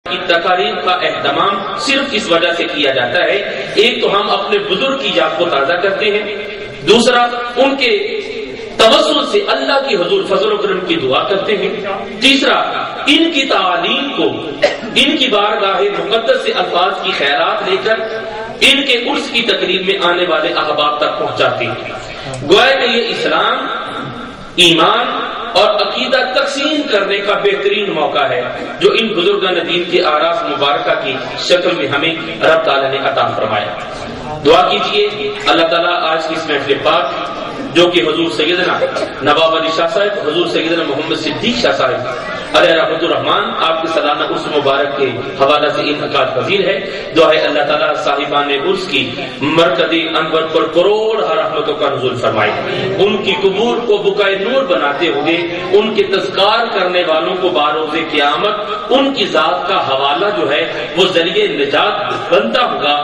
کی تقاریب کا اہتمام صرف اس وجہ سے کیا جاتا ہے، ایک تو ہم اپنے بزرگ کی یاد کو تازہ کرتے ہیں، دوسرا ان کے توسل سے اللہ کی حضور فضل و کرم کی دعا کرتے ہیں، تیسرا ان کی تعالیم کو ان کی بارگاہ مقدس سے الفاظ کی خیرات لے کر ان کے عرس کی تقریب میں آنے والے احباب تک پہنچاتے ہیں۔ گویا کہ یہ اسلام، ایمان اور عقیدہ تقسیم کرنے کا بہترین موقع ہے جو ان بزرگان دین کے آراس مبارکہ کی شکل میں ہمیں رب تعالیٰ نے عطا فرمایا۔ دعا کیجئے اللہ تعالیٰ آج کی اس محفل پاک جو کہ حضور سیدنا نواب علی شاہ صاحب، حضور سیدنا محمد صدیق شاہ صاحب علیہ رحمۃ الرحمان آپ کے سالانہ عرس مبارک کے حوالہ سے انعقاد پذیر ہے۔ دعا ہے اللہ تعالیٰ صاحبان عرس کی مرکز انور پر کروڑ رحمتوں کا نزول فرمائے، ان کی قبور کو بقائے نور بناتے ہوئے ان کے تذکار کرنے والوں کو باروز قیامت ان کی ذات کا حوالہ جو ہے وہ ذریعہ نجات بنتا ہوگا۔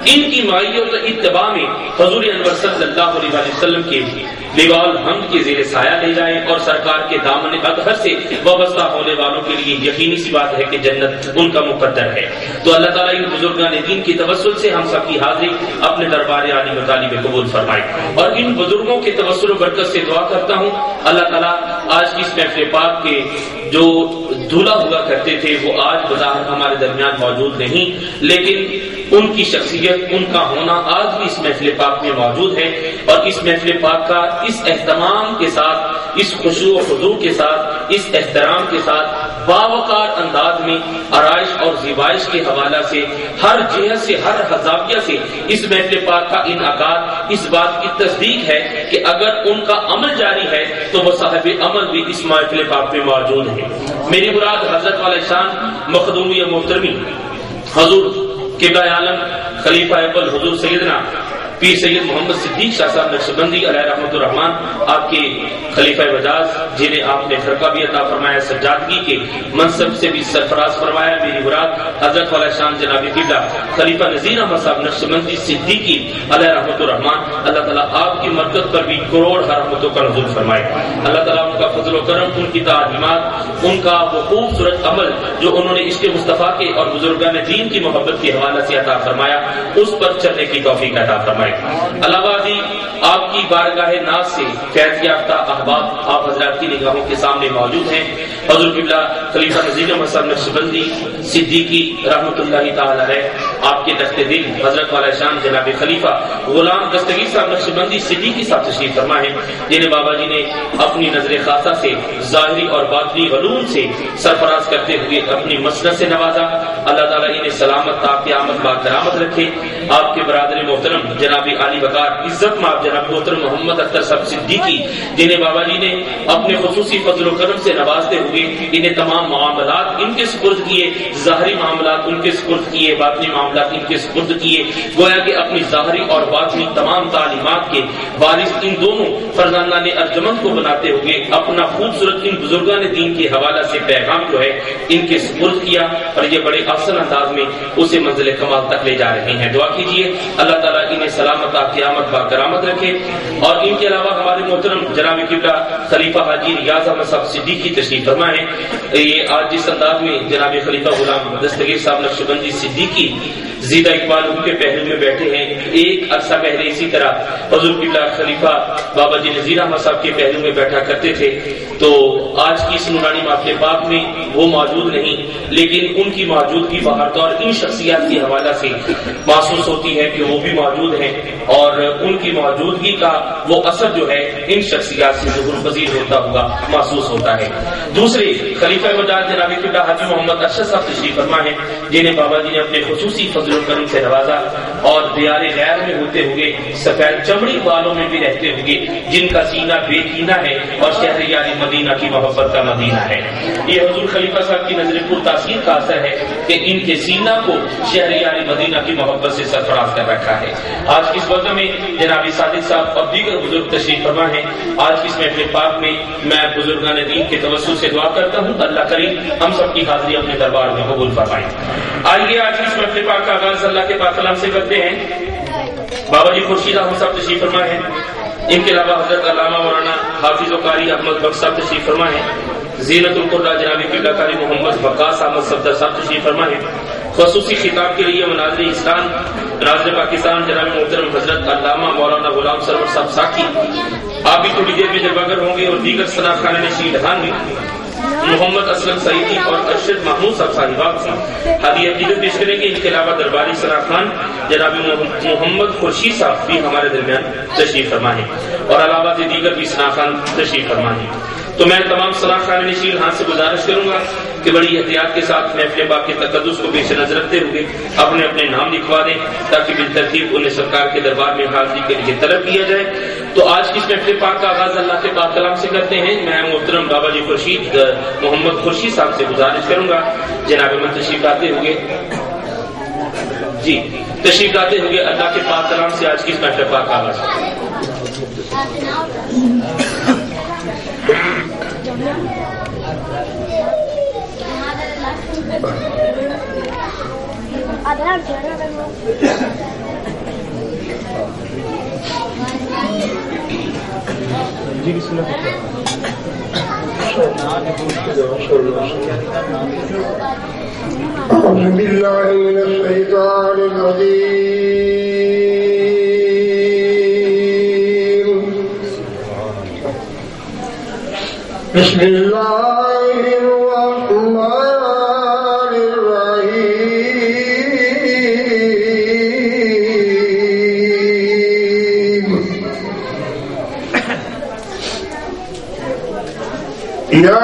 ان کی معیت اتباع میں حضور انور صلی اللہ علیہ وسلم کے لواء الحمد کے زیر سایہ لے جائیں اور سرکار کے دامن اطہر سے وابستہ ہونے والوں کے لیے یقینی سی بات ہے کہ جنت ان کا مقدر ہے۔ تو اللہ تعالیٰ ان بزرگان دین کی توسل سے ہم سب کی حاضری اپنے دربار عالی متعالی میں قبول فرمائے، اور ان بزرگوں کے توسل و برکت سے دعا کرتا ہوں اللہ تعالیٰ آج کی اس محفل پاک کے جو دھولا ہوا کرتے تھے وہ آج بظاہر ہمارے درمیان موجود نہیں، لیکن ان کی شخصیت، ان کا ہونا آج بھی اس محفل پاک میں موجود ہے، اور اس محفل پاک کا اس اہتمام کے ساتھ، اس خشوع و خضوع کے ساتھ، اس احترام کے ساتھ باوقار انداز میں آرائش اور زیبائش کے حوالہ سے ہر جہت سے، ہر زاویہ سے اس محفل پاک کا انعقاد اس بات کی تصدیق ہے کہ اگر ان کا عمل جاری ہے تو وہ صاحب عمل بھی اس محفل پاک میں موجود ہے۔ میری مراد حضرت والا شان مخدومی محترمی حضور قبلہ عالم خلیفہ اول حضور سیدنا پیر سید محمد صدیق شاہ صاحب نقشبندی علیہ رحمۃ الرحمان آپ کے خلیفہ وجاز جنہیں آپ نے خرقہ بھی عطا فرمایا، سجادگی کے منصب سے بھی سرفراز فرمایا۔ میری مراد حضرت والا شان جناب قبلہ خلیفہ نذیر احمد صاحب نقشبندی صدیقی علیہ رحمۃ الرحمان، اللہ تعالیٰ آپ کی مرکز پر بھی کروڑ رحمتوں کا نزول فرمائے۔ اللہ تعالیٰ ان کا فضل و کرم، ان کی تعلیمات، ان کا وہ خوبصورت عمل جو انہوں نے عشق مصطفیٰ کے اور بزرگان دین کی محبت کے حوالہ سے عطا فرمایا، اس پر چلنے کی توفیق عطا فرمائے۔ علاوہ ازیں آپ کی بارگاہ ناز سے فیض یافتہ احباب آپ حضرات کی نگاہوں کے سامنے موجود ہیں۔ حضور قبلہ خلیفہ نذیر احمد صاحب نقشبندی صدیقی رحمۃ اللہ تعالی علیہ، آپ کے تخت دل حضرت والا شان جناب خلیفہ غلام دستگیر صاحب نقشبندی صدیقی صاحب تشریف فرما ہے، جنہیں بابا جی نے اپنی نظر خاصہ سے ظاہری اور باطنی علوم سے سرفراز کرتے ہوئے اپنی مسند سے نوازا۔ اللہ تعالیٰ انہیں سلامت تا قیامت با کرامت رکھے۔ آپ کے برادر محترم جناب علی وقار عزت مآب جناب محترم محمد اختر صاحب صدیقی، جنہیں بابا جی نے اپنے خصوصی فضل و کرم سے نوازتے ہوئے انہیں تمام معاملات ان کے سپرد کیے، ظاہری معاملات ان کے سپرد کیے، باطنی معاملات ان کے سپرد کیے، گویا کہ اپنی ظاہری اور باطنی تمام تعلیمات کے وارث ان دونوں فرزندان ارجمند کو بناتے ہوئے اپنا خوبصورت ان بزرگان دین کے حوالہ سے پیغام جو ہے ان کے سپرد کیا، اور یہ بڑے احسن انداز میں اسے منزل کمال تک لے جا رہے ہیں۔ دعا کیجیے اللہ تعالیٰ انہیں سلامت قیامت با کرامت رکھے، اور ان کے علاوہ ہمارے محترم جناب قبلہ خلیفہ حاجی ریاض احمد صاحب صدیقی تشریف فرما ہے۔ یہ آج جس انداز میں جناب خلیفہ غلام دستگیر صاحب نقشبندی صدیقی زیدہ اقبال ان کے پہلو میں بیٹھے ہیں، ایک عرصہ پہلے اسی طرح حضور قبلہ خلیفہ بابا جی نذیر احمد صاحب کے پہلو میں بیٹھا کرتے تھے، تو آج کی اس نورانی محفل پاک میں وہ موجود نہیں، لیکن ان کی موجودگی بہر طور ان شخصیات کے حوالہ سے محسوس ہوتی ہے کہ وہ بھی موجود ہیں، اور ان کی موجودگی کا وہ اثر جو ہے ان شخصیات سے ظہور پذیر ہوتا ہوا محسوس ہوتا ہے۔ دوسرے خلیفہ وجاز جناب قبلہ حاجی محمد ارشد صاحب تشریف فرما ہے، جنہیں بابا جی نے اپنے خصوصی فضل و کرم سے نوازا، اور دیار غیر میں ہوتے ہوئے سفید چمڑی والوں میں بھی رہتے ہوئے جن کا سینہ بے کینہ ہے اور شہر یاری مدینہ کی محبت کا مدینہ ہے۔ یہ حضور خلیفہ صاحب کی نظر پر تاثیر کا اثر ہے کہ ان کے سینہ کو شہر یاری مدینہ کی محبت سے سرفراز کر رکھا ہے۔ آج کی اس وقت میں جناب صادق صاحب اور دیگر بزرگ تشریف فرما ہے۔ آج کی اس محفل پاک میں میں بزرگان دین کے توسل سے دعا کرتا ہوں اللہ کریم ہم سب کی حاضری اپنے دربار میں قبول فرمائے۔ آئیے آج کی اس محفل پاک کا آغاز اللہ کے پاک کلام سے کرتے ہیں۔ بابا جی خورشید احمد صاحب تشریف فرما ہے، ان کے علاوہ حضرت علامہ مولانا حافظ و قاری احمد بخش صاحب تشریف فرما ہے، زینت القرآن جناب قبلہ قاری محمد وقاص احمد صفدر صاحب تشریف فرما ہے. خصوصی خطاب کے لیے مناظر اسلام ناظر پاکستان جناب محترم حضرت علامہ مولانا غلام سرور صاحب ساکی آپ بھی تھوڑی دیر میں جلوہ گر ہوں گے، اور دیگر ثناء خانہ نشین دہان میں محمد اسلم سعیدی اور ارشد محمود صاحب صاحبات سے ہدیہ عقیدت پیش کریں گے. ان کے علاوہ درباری ثناء خان جناب محمد خورشید صاحب بھی ہمارے درمیان تشریف فرما ہے، اور علاوہ دیگر بھی ثناء خان تشریف فرما ہے. تو میں تمام ثناء خان نشین ہاتھ سے گزارش کروں گا کہ بڑی احتیاط کے ساتھ محفل پاک کے تقدس کو پیش نظر رکھتے ہوئے اپنے اپنے نام لکھوا دیں تاکہ بالترتیب انہیں سرکار کے دربار میں حاضری کے لیے طلب کیا جائے. تو آج کی اس محفل پاک کا آغاز اللہ کے پاک کلام سے کرتے ہیں. میں محترم بابا جی خورشید محمد خورشید صاحب سے گزارش کروں گا جناب من تشریف لاتے ہوئے تشریف لاتے ہوئے اللہ کے پاک کلام سے آج کی اس محفل پاک کا آغاز. أعوذ بالله من الشيطان الرجيم. بسم الله الرحمن الرحيم. يا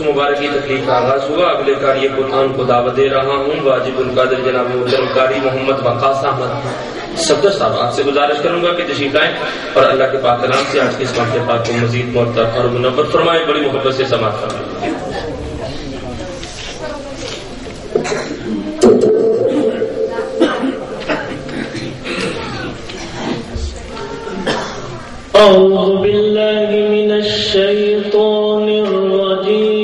مبارک کی تقریب کا آغاز ہوا. اگلے قاری قرآن کو دعوت دے رہا ہوں واجب القادر جناب محترم قاری محمد وقاص احمد صفدر صاحب. آپ سے گزارش کروں گا کہ تشریف لائیں اور اللہ کے پاک کلام سے آج کے اس محفل پاک کو مزید معطر اور منور فرمائے. بڑی محبت سے سماعت فرمائیں. أعوذ بالله من الشيطان الرجيم.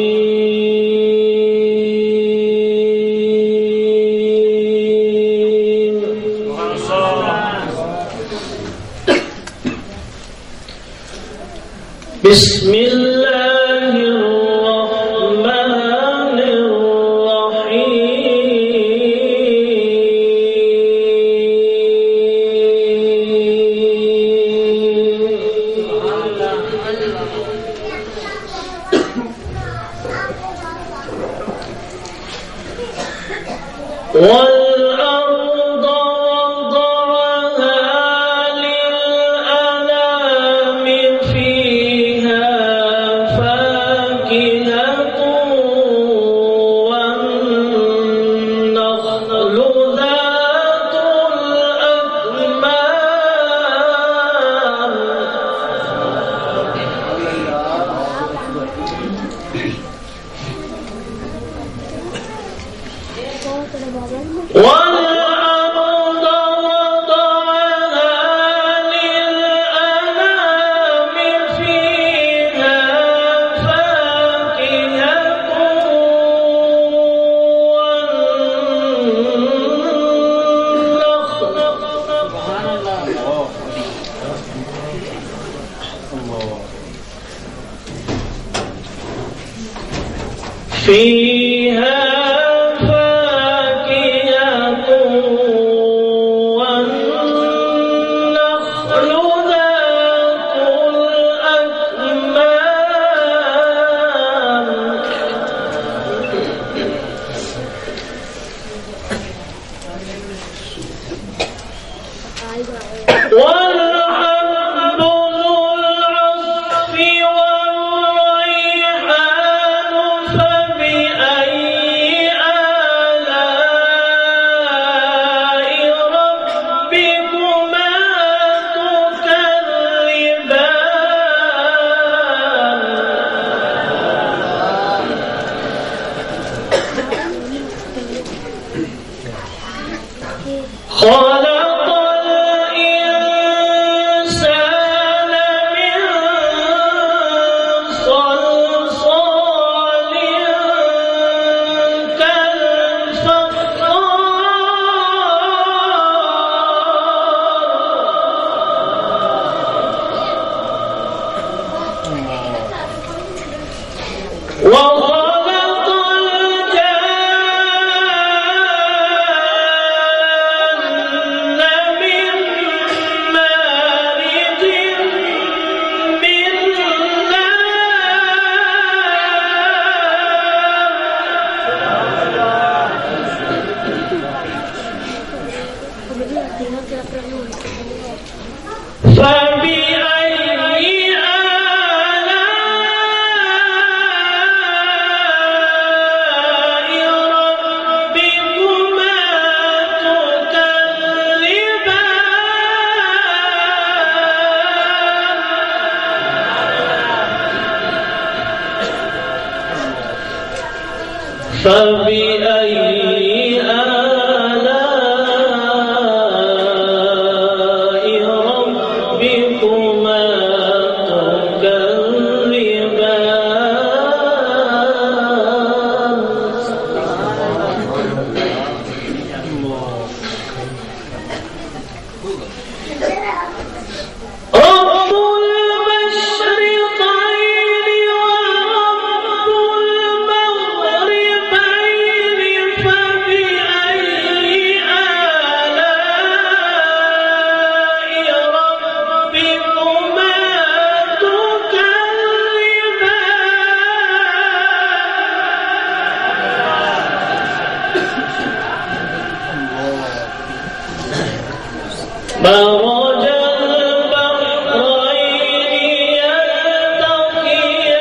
بسم الله الرحمن الرحيم. والأرض وضعها للأنام فيها فاكهة والنخل ذات الأكمام والأرض وضعها للأنام فيها فاكهة والنخل فيها والحب ذو العصف والريحان فبأي آلاء ربكما تكذبان خلق الإنسان من صلصال كالفخار وخلق الجان من مارج من نار فبأي آلاء ربكما تكذبان فبأي آلاء ربكما تكذبان رب المشرقين ورب المغربين فبأي آلاء ربكما تكذبان مرج البحرين يلتقيان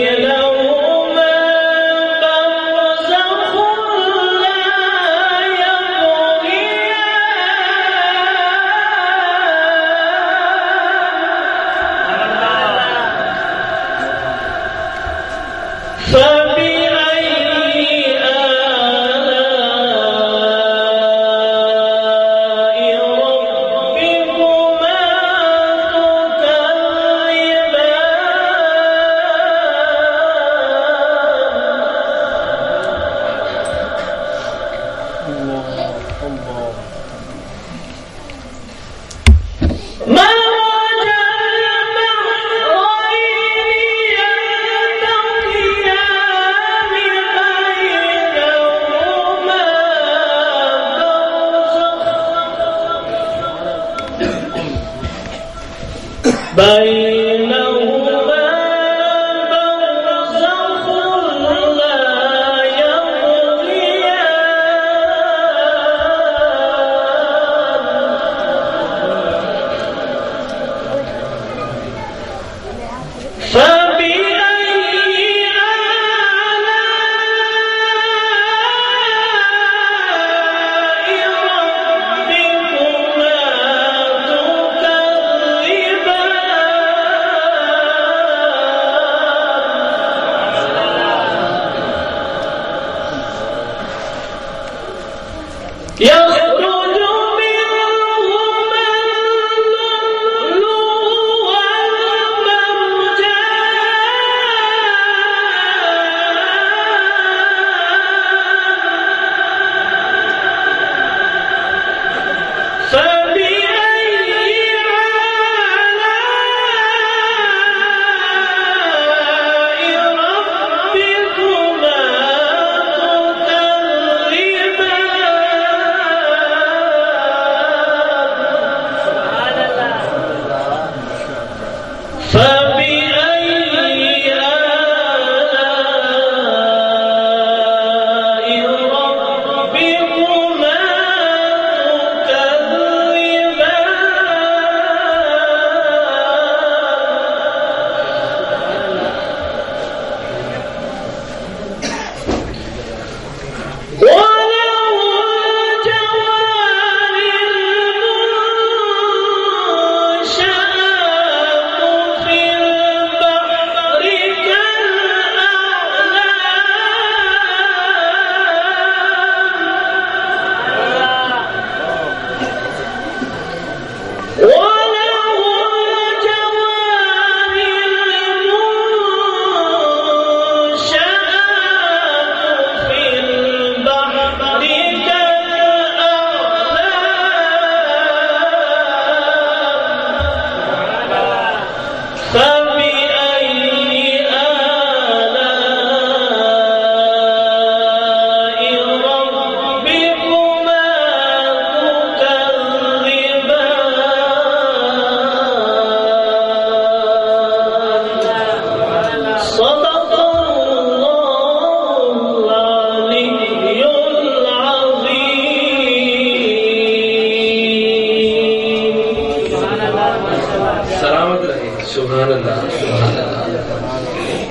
بينهما برزخ لا يبغيان فبأي آلاء ربكما مرج البحرين يلتقيان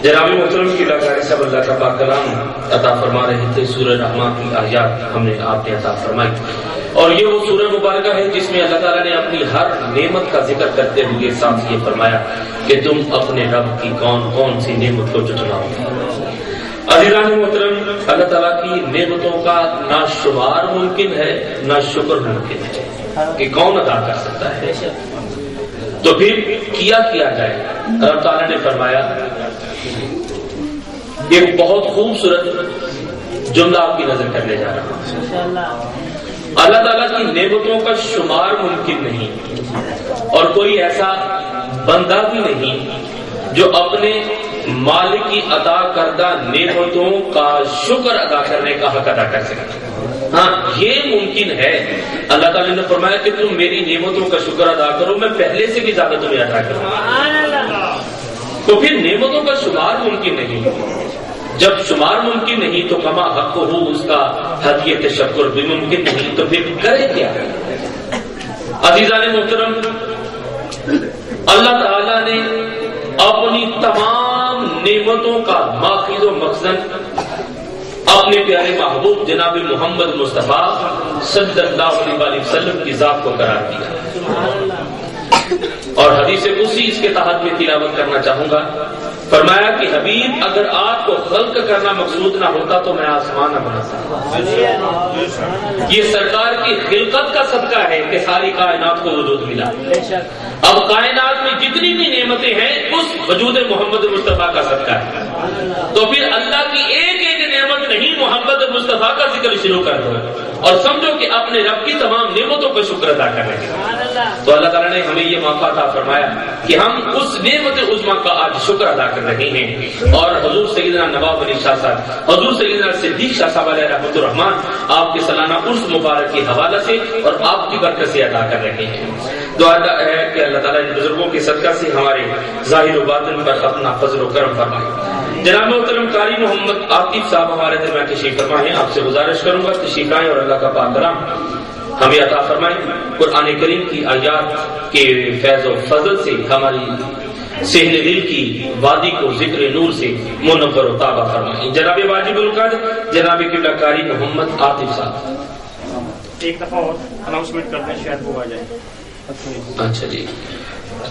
جناب محترم کی قاری صاحب اللہ کا پاک کلام عطا فرما رہے تھے، سورہ رحمان کی آیات آپ نے عطا فرمائی، اور یہ وہ سورہ مبارکہ ہے جس میں اللہ تعالیٰ نے اپنی ہر نعمت کا ذکر کرتے ہوئے ساتھ یہ فرمایا کہ تم اپنے رب کی کون کون سی نعمت کو جھٹلاؤ۔ عزیزان محترم، اللہ تعالیٰ کی نعمتوں کا نہ شمار ممکن ہے نہ شکر ممکن ہے کہ کون ادا کر سکتا ہے، تو پھر کیا جائے۔ اللہ تعالیٰ نے فرمایا، ایک بہت خوبصورت جملہ آپ کی نظر کرنے جا رہا ہوں، اللہ تعالیٰ کی نعمتوں کا شمار ممکن نہیں، اور کوئی ایسا بندہ بھی نہیں جو اپنے مالک کی عطا کردہ نعمتوں کا شکر ادا کرنے کا حق ادا کر سکے۔ ہاں، یہ ممکن ہے۔ اللہ تعالیٰ نے فرمایا کہ تم میری نعمتوں کا شکر ادا کرو، میں پہلے سے بھی زیادہ تمہیں عطا کروں۔ تو پھر نعمتوں کا شمار ممکن نہیں، جب شمار ممکن نہیں تو کما حق ہو اس کا حدیہ تشکر بھی ممکن نہیں، تو پھر کرے کیا؟ عزیزان محترم، اللہ تعالیٰ نے اپنی تمام نعمتوں کا ماخذ و مخزن اپنے پیارے محبوب جناب محمد مصطفیٰ صلی اللہ علیہ وسلم کی ذات کو قرار دیا، اور حدیث قدسی اس کے تحت میں تلاوت کرنا چاہوں گا۔ فرمایا کہ حبیب، اگر آپ کو خلق کرنا مقصود نہ ہوتا تو میں آسمان نہ بناتا۔ یہ سرکار کی خلقت کا صدقہ ہے کہ ساری کائنات کو وجود ملا۔ اب کائنات میں جتنی بھی نعمتیں ہیں اس وجود محمد مصطفیٰ کا صدقہ ہے، تو پھر اللہ کی ایک ایک نعمت نہیں، محمد مصطفیٰ کا ذکر شروع کر دو اور سمجھو کہ اپنے رب کی تمام نعمتوں کا شکر ادا کر رہے ہیں۔ تو اللہ تعالیٰ نے ہمیں یہ موقع عطا فرمایا کہ ہم اس نعمت عظمیٰ کا آج شکر ادا کر رہے ہیں، اور حضور سیدنا نواب علی شاہ صاحب، حضور سیدنا صدیق شاہ صاحب علیہ رحمۃ الرحمان آپ کے سالانہ عرس مبارک کے حوالے سے اور آپ کی برکت سے ادا کر رہے ہیں۔ دعا ہے کہ اللہ تعالیٰ ان بزرگوں کے صدقہ سے ہمارے ظاہر و باطن پر اپنا فضل و کرم فرمائے۔ جناب محترم قاری محمد عاطف صاحب ہمارے درمیان تشریف فرما ہیں، آپ سے گزارش کروں گا تشریف لائیں اور اللہ کا پاک کلام ہمیں عطا فرمائیں، قرآن کریم کی آیات کے فیض و فضل سے ہماری سہن دل کی وادی کو ذکر نور سے منور و تابہ فرمائیں۔ جناب واجب القدر جناب قبلہ قاری محمد عاطف صاحب ایک دفعہ اور اناؤنسمنٹ کرتے ہیں، شاید وہ آ جائے۔ اچھا جی،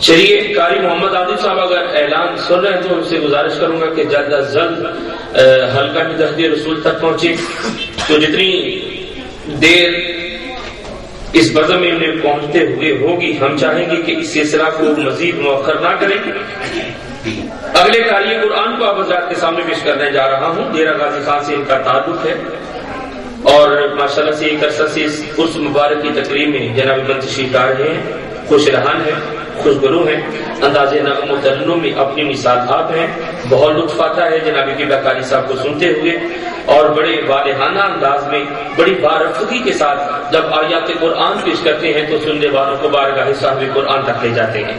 چلیے قاری محمد عاطف صاحب اگر اعلان سن رہے ہیں تو ان سے گزارش کروں گا کہ جلد از جلد حلقہ مدحت رسول تک پہنچے، تو جتنی دیر اس بزم میں انہیں پہنچتے ہوئے ہوگی ہم چاہیں گے کہ اس سلسلہ کو مزید مؤخر نہ کریں۔ اگلے قاری قرآن کو آپ حضرات کے سامنے پیش کرنے جا رہا ہوں، ڈیرہ غازی خان سے ان کا تعلق ہے، اور ماشاءاللہ سے ایک عرصہ سے اس عرس مبارک کی تقریب میں جناب تشریف لا رہے ہیں، خوش رہان ہیں، خوشگرو ہیں، انداز نغم و ترنم میں اپنی مثال آپ ہیں۔ بہت لطف آتا ہے جناب قبلہ قاری صاحب کو سنتے ہوئے، اور بڑے والہانہ انداز میں بڑی بارفتی کے ساتھ جب آیات قرآن پیش کرتے ہیں تو سننے والوں کو بارگاہ صاحب قرآن تک لے جاتے ہیں۔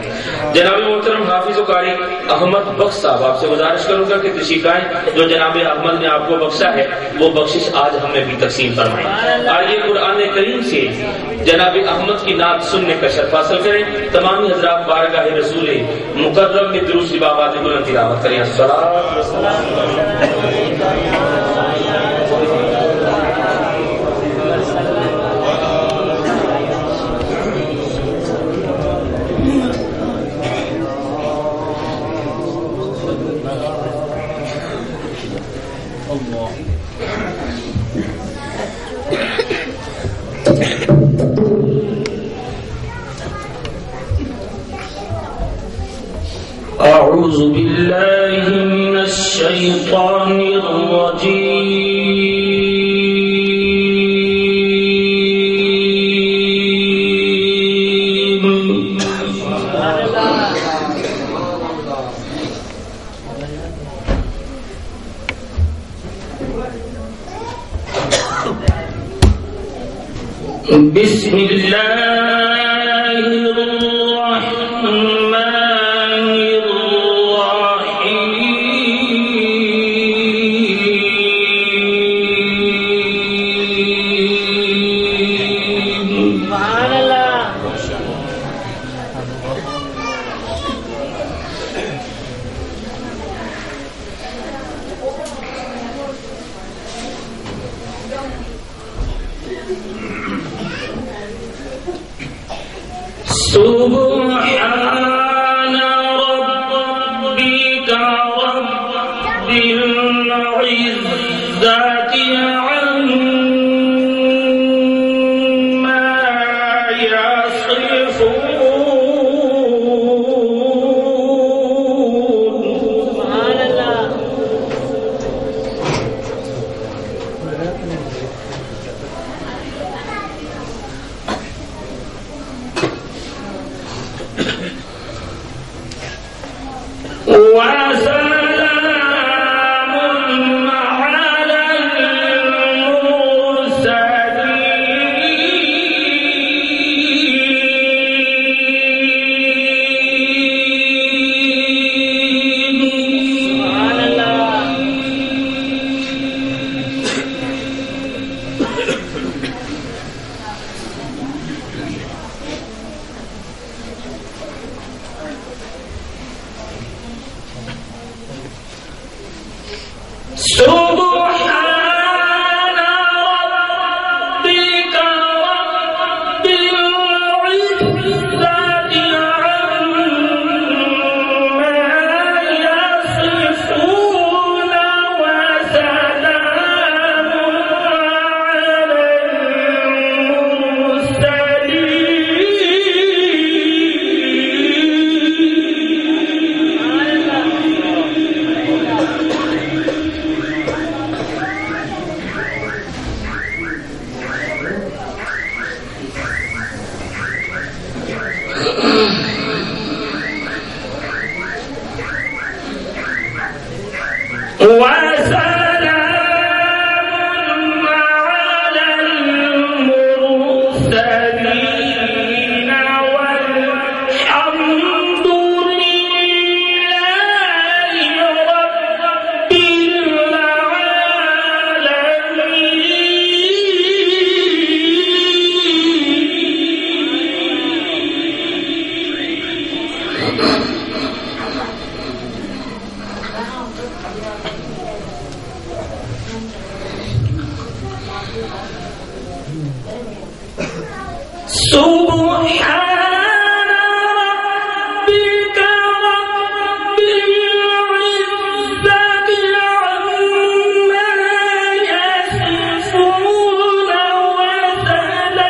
جناب محترم حافظ و قاری احمد بخش صاحب آپ سے گزارش کروں گا کہ تشریف لائیں، جو جناب احمد نے آپ کو بخشا ہے وہ بخشش آج ہمیں بھی تقسیم فرمائیں۔ آئیے قرآن کریم سے جناب احمد کی نعت سننے کا شرف حاصل کریں۔ تمام حضرات بارگاہ رسول مکرم میں درود بآواز بلند تلاوت کریں۔ أعوذ بالله من الشيطان الرجيم بسم الله الرحمن الرحيم سبحان ربك رب العزة عما يصفون. سبحان الله. وسلام على المرسلين. سبحان الله. سبحان ربك رب العزة عما يصفون وسلام على المرسلين والحمد لله رب سبحان ربك رب العزة عما يصفون وسلام على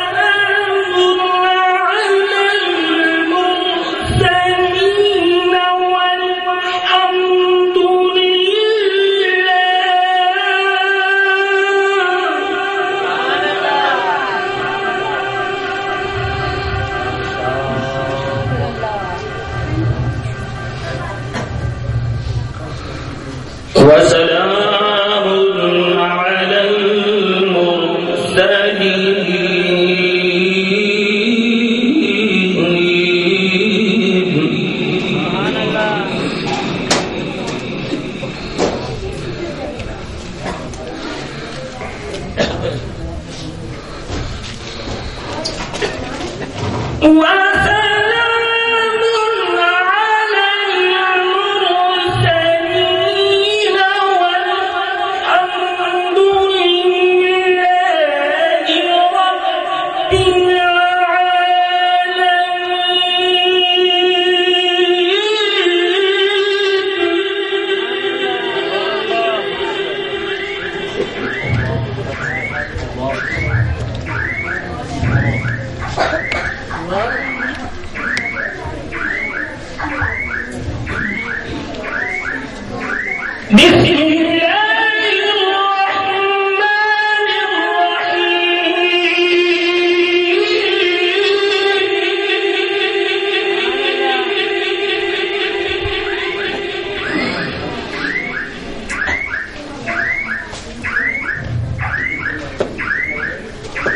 المرسلين والحمد وسلام على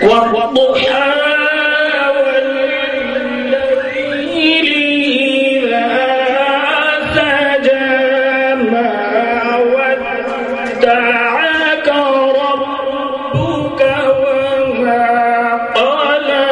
والضحى والليل إذا سجى ما ودعك ربك وما قلى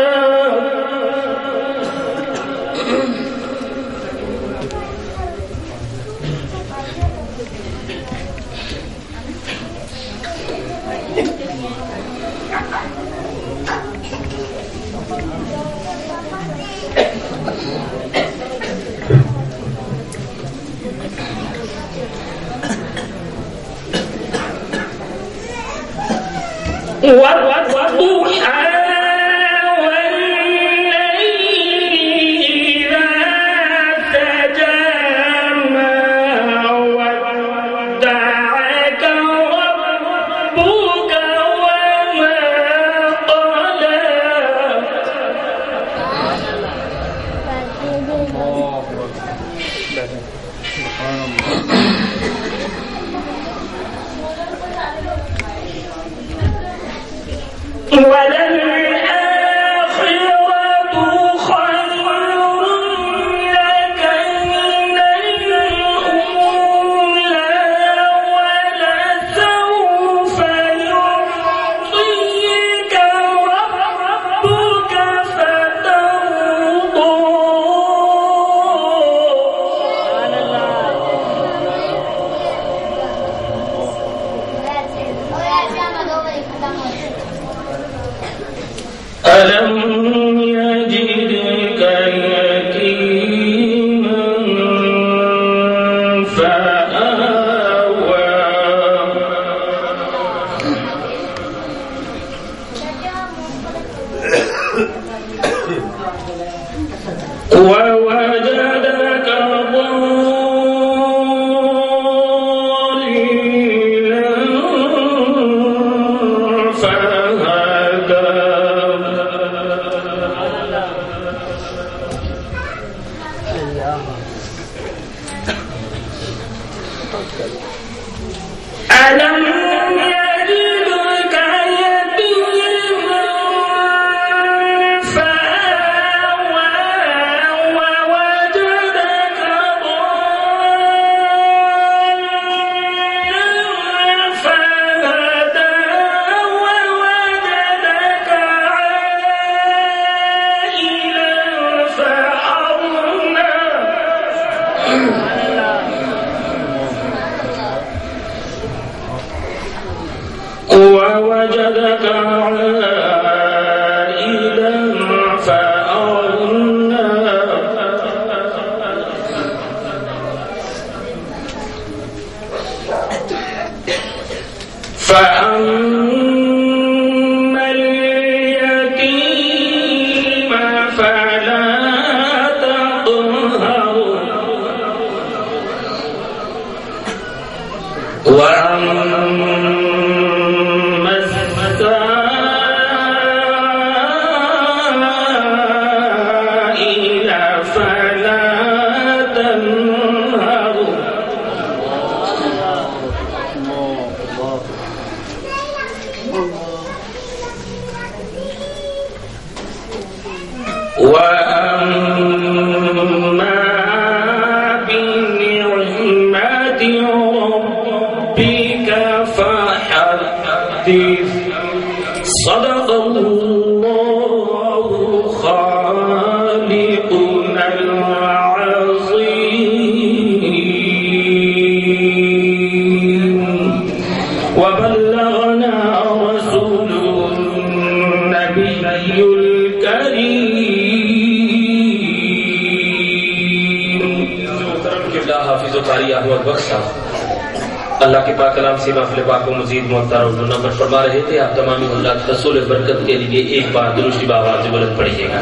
اللہ کے پاک کلام سے محفل پاک کو مزید محتر اور منور فرما رہے تھے. آپ تمامی حضرات حصول برکت کے لیے ایک بار درود شریف آواز بلند پڑھیے گا.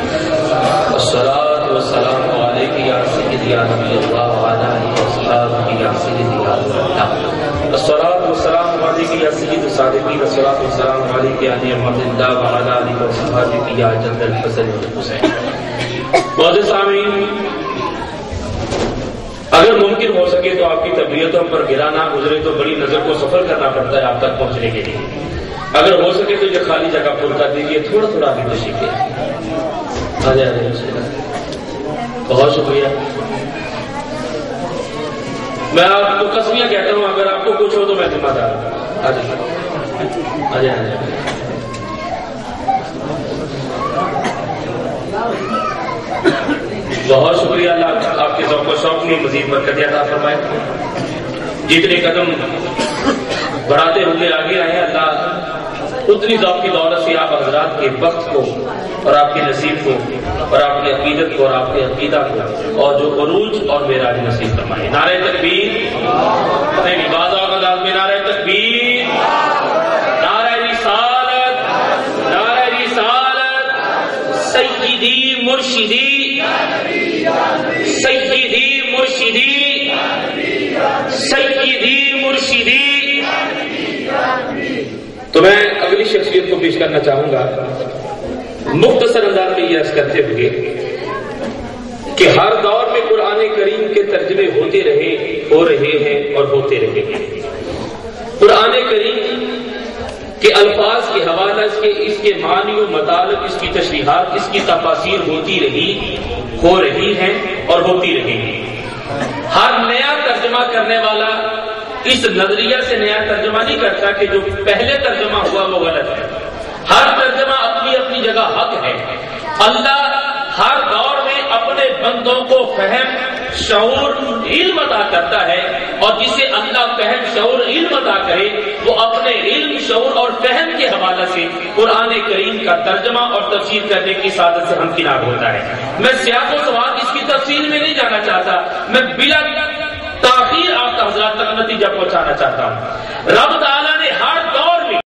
الصلاۃ والسلام علیک یا سیدی یا نبی اللہ وعلی آلہ وصحبہ یا سیدی یا رسول اللہ. الصلاۃ والسلام علیک یا سید الصادقین. الصلاۃ والسلام علیک یا نعمت اللہ وعلی آلہ وصحبہ یا جد الحسن والحسین. معزز سامعین، اگر ممکن ہو سکے تو آپ کی طبیعتوں پر گرا نہ گزرے تو بڑی نظر کو سفر کرنا پڑتا ہے آپ تک پہنچنے کے لیے. اگر ہو سکے تو یہ خالی جگہ پر کر دیجیے، تھوڑا تھوڑا آگے تشریف لے آ جائے. بہت شکریہ. میں آپ کو قسمیاں کہتا ہوں، اگر آپ کو کچھ ہو تو میں ذمہ دار ہوں. آ جائیے آ جائیے. بہت شکریہ. اللہ آپ کے ذوق و شوق میں مزید برکت عطا فرمائے. جتنے قدم بڑھاتے ہوئے آگے آئے، اللہ اتنی ذوق کی دولت سے آپ حضرات کے وقت کو اور آپ کے نصیب کو اور آپ کی عقیدت کو اور آپ کے عقیدہ کو اور جو عروج اور معراج نصیب فرمائے. نعرہ تکبیر. مرشدی سیدی مرشدی سیدی مرشدی. تو میں اگلی شخصیت کو پیش کرنا چاہوں گا مختصر انداز میں یہ عرض کرتے ہوئے کہ ہر دور میں قرآن کریم کے ترجمے ہوتے رہے، ہو رہے ہیں اور ہوتے رہے ہیں. قرآن کریم کے الفاظ کے حوالے سے اس کے معنی و مطالب، اس کی تشریحات، اس کی تفاسیر ہوتی رہی، ہو رہی ہیں اور ہوتی رہے گی. ہر نیا ترجمہ کرنے والا اس نظریہ سے نیا ترجمہ نہیں کرتا کہ جو پہلے ترجمہ ہوا وہ غلط ہے. ہر ترجمہ اپنی اپنی جگہ حق ہے. اللہ ہر دور میں اپنے بندوں کو فہم، شعور، علم عطا کرتا ہے، اور جسے اللہ فہم، شعور، علم عطا کرے وہ اپنے علم، شعور اور فہم کے حوالے سے قرآن کریم کا ترجمہ اور تفسیر کرنے کی سعادت سے ہمکنار ہوتا ہے. میں سیاق و سواد اس کی تفصیل میں نہیں جانا چاہتا، میں بلا تاخیر آپ حضرات تک نتیجہ پہنچانا چاہتا ہوں. رب تعالیٰ